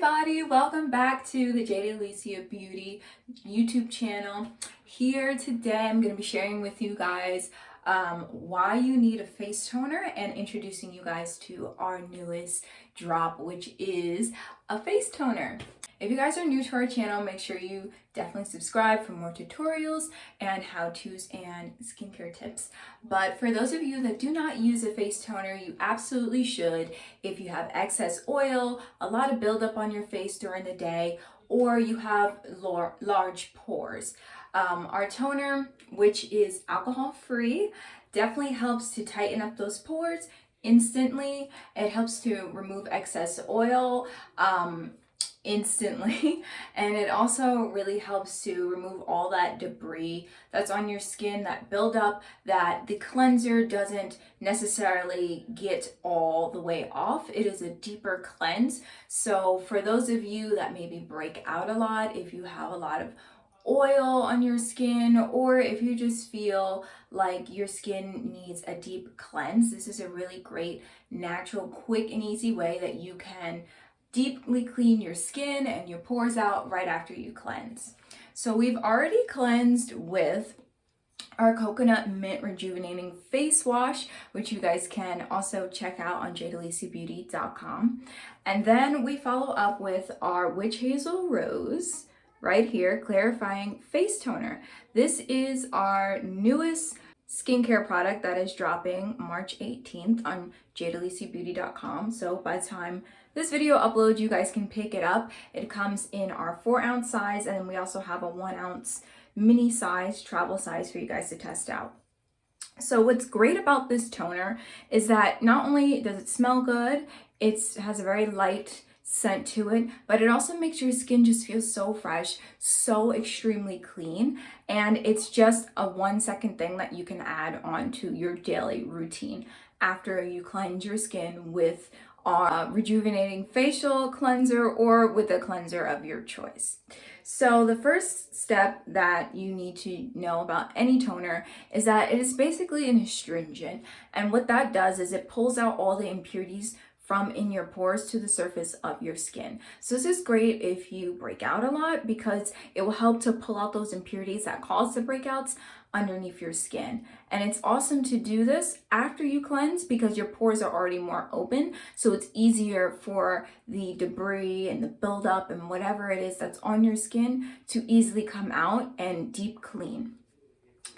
everybody, welcome back to the Jade Alycia Beauty YouTube channel. Here today I'm going to be sharing with you guys why you need a face toner and introducing you guys to our newest drop, which is a face toner. If you guys are new to our channel, make sure you definitely subscribe for more tutorials and how-tos and skincare tips. But for those of you that do not use a face toner, you absolutely should if you have excess oil, a lot of buildup on your face during the day, or you have large pores. Our toner, which is alcohol-free, definitely helps to tighten up those pores instantly. It helps to remove excess oil instantly, and it also really helps to remove all that debris that's on your skin, that buildup that the cleanser doesn't necessarily get all the way off. It is a deeper cleanse. So for those of you that maybe break out a lot, if you have a lot of oil on your skin, or if you just feel like your skin needs a deep cleanse, this is a really great, natural, quick and easy way that you can deeply clean your skin and your pores out right after you cleanse. So we've already cleansed with our coconut mint rejuvenating face wash, which you guys can also check out on jadealyciabeauty.com. And then we follow up with our witch hazel rose right here, clarifying face toner. This is our newest skincare product that is dropping March 18th on jadealyciabeauty.com. So by the time this video uploads, you guys can pick it up. It comes in our 4-ounce size, and then we also have a 1-ounce mini size, travel size for you guys to test out. So what's great about this toner is that not only does it smell good, it has a very light scent to it, but it also makes your skin just feel so fresh, so extremely clean, and it's just a 1-second thing that you can add on to your daily routine after you cleanse your skin with our rejuvenating facial cleanser or with a cleanser of your choice. So the first step that you need to know about any toner is that it is basically an astringent, and what that does is it pulls out all the impurities from in your pores to the surface of your skin. So this is great if you break out a lot, because it will help to pull out those impurities that cause the breakouts underneath your skin. And it's awesome to do this after you cleanse because your pores are already more open, so it's easier for the debris and the buildup and whatever it is that's on your skin to easily come out and deep clean.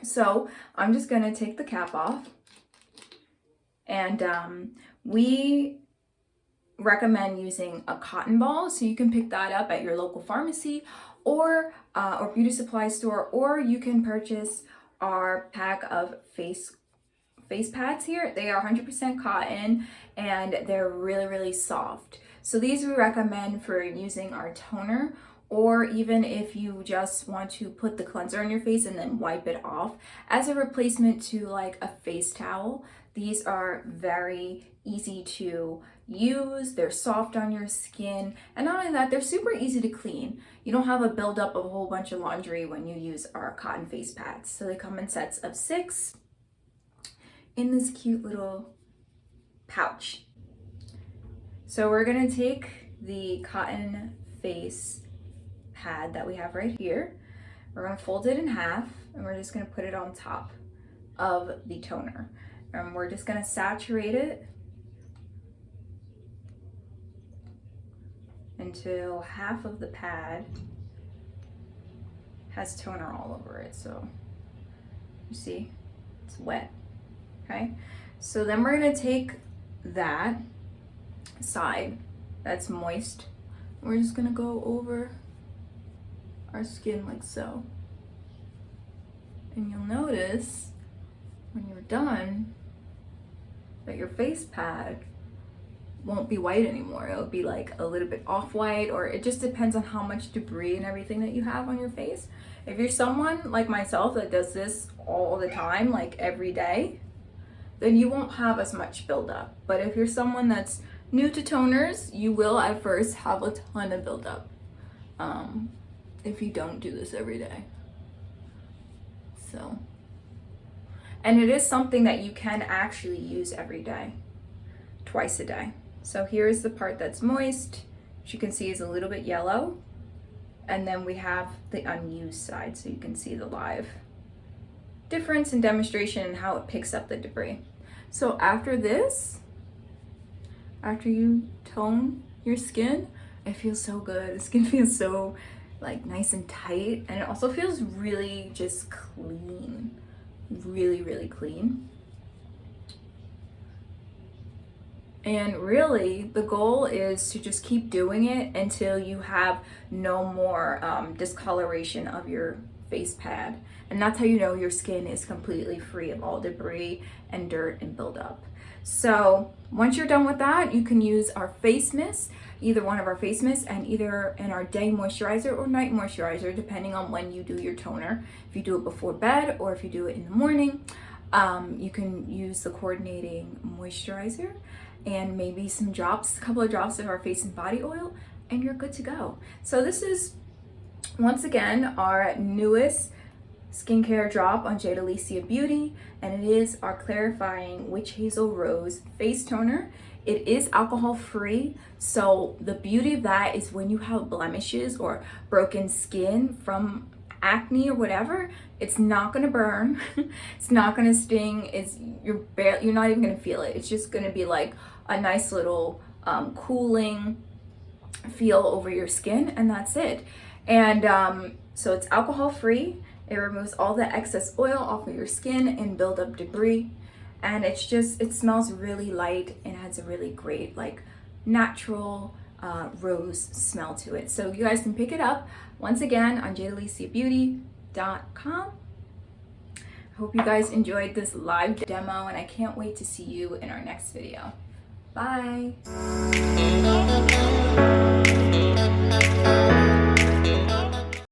So I'm just gonna take the cap off, and we recommend using a cotton ball, so you can pick that up at your local pharmacy or beauty supply store, or you can purchase our pack of face pads here. They are 100% cotton and they're really soft. So these we recommend for using our toner, or even if you just want to put the cleanser on your face and then wipe it off as a replacement to like a face towel. These are very easy to use, they're soft on your skin, and not only that, they're super easy to clean. You don't have a buildup of a whole bunch of laundry when you use our cotton face pads. So they come in sets of 6 in this cute little pouch. So we're gonna take the cotton face pad that we have right here, we're gonna fold it in half, and we're just gonna put it on top of the toner. And we're just gonna saturate it until half of the pad has toner all over it. So you see, it's wet, okay? So then we're gonna take that side that's moist, we're just gonna go over our skin like so. And you'll notice when you're done that your face pad won't be white anymore. It'll be like a little bit off-white, or it just depends on how much debris and everything that you have on your face. If you're someone like myself that does this all the time, like every day, then you won't have as much buildup. But if you're someone that's new to toners, you will at first have a ton of buildup if you don't do this every day. So, and it is something that you can actually use every day, twice a day. So here's the part that's moist, which you can see is a little bit yellow. And then we have the unused side, so you can see the live difference in demonstration and how it picks up the debris. So after this, after you tone your skin, it feels so good. The skin feels so like nice and tight, and it also feels really just clean, really, really clean. And really, the goal is to just keep doing it until you have no more discoloration of your face pad. And that's how you know your skin is completely free of all debris and dirt and buildup. So once you're done with that, you can use our face mist, either one of our face mists, and either in our day moisturizer or night moisturizer, depending on when you do your toner. If you do it before bed or if you do it in the morning, you can use the coordinating moisturizer and maybe some drops, a couple of drops of our face and body oil, and you're good to go. So this is, once again, our newest skincare drop on Jade Alycia Beauty, and it is our clarifying Witch Hazel Rose face toner. It is alcohol free, so the beauty of that is when you have blemishes or broken skin from acne or whatever, it's not gonna burn, it's not gonna sting, you're not even gonna feel it. It's just gonna be like a nice little cooling feel over your skin, and that's it. And so it's alcohol free. It removes all the excess oil off of your skin and build up debris. And it's just, it smells really light and has a really great, like, natural rose smell to it. So you guys can pick it up once again on jadealiciabeauty.com. I hope you guys enjoyed this live demo, and I can't wait to see you in our next video. Bye.